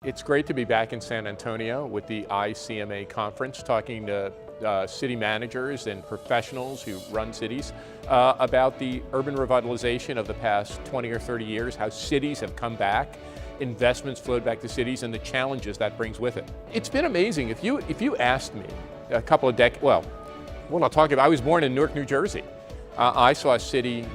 It's great to be back in San Antonio with the ICMA conference, talking to city managers and professionals who run cities about the urban revitalization of the past 20 or 30 years, how cities have come back, investments flowed back to cities, and the challenges that brings with it. It's been amazing. If you asked me a couple of decades, well, what I'll talk about, I was born in Newark, New Jersey. I saw a city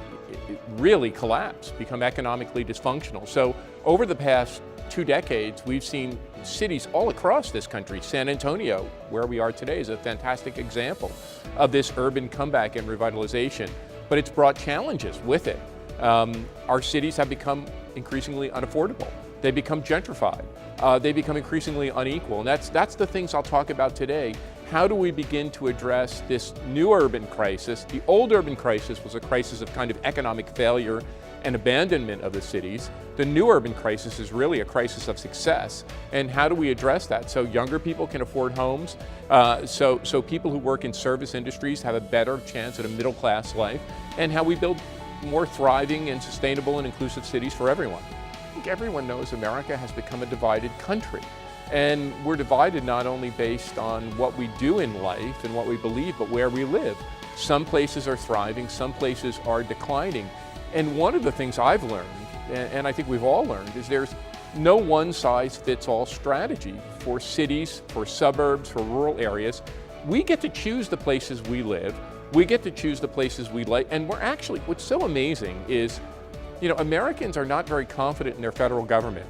really collapse, become economically dysfunctional. So over the past 2 decades, we've seen cities all across this country. San Antonio, where we are today, is a fantastic example of this urban comeback and revitalization, but it's brought challenges with it. Our cities have become increasingly unaffordable. They become gentrified. They become increasingly unequal, and that's the things I'll talk about today. How do we begin to address this new urban crisis? The old urban crisis was a crisis of kind of economic failure and abandonment of the cities. The new urban crisis is really a crisis of success. And how do we address that? So younger people can afford homes, so people who work in service industries have a better chance at a middle-class life, and how we build more thriving and sustainable and inclusive cities for everyone. I think everyone knows America has become a divided country. And we're divided not only based on what we do in life and what we believe, but where we live. Some places are thriving, some places are declining. And one of the things I've learned, and I think we've all learned, is there's no one-size-fits-all strategy for cities, for suburbs, for rural areas. We get to choose the places we live, we get to choose the places we like, and we're actually, what's so amazing is, Americans are not very confident in their federal government.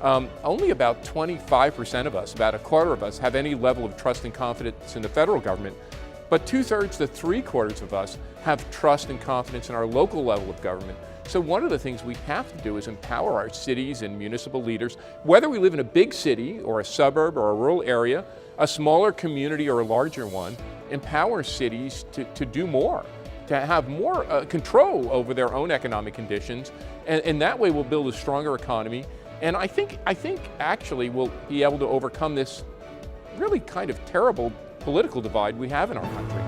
Only about 25% of us, about a quarter of us, have any level of trust and confidence in the federal government. But 2/3 to 3/4 of us have trust and confidence in our local level of government. So one of the things we have to do is empower our cities and municipal leaders, whether we live in a big city or a suburb or a rural area, a smaller community or a larger one, empower cities to do more, to have more control over their own economic conditions. And that way we'll build a stronger economy. And I think actually we'll be able to overcome this really kind of terrible political divide we have in our country.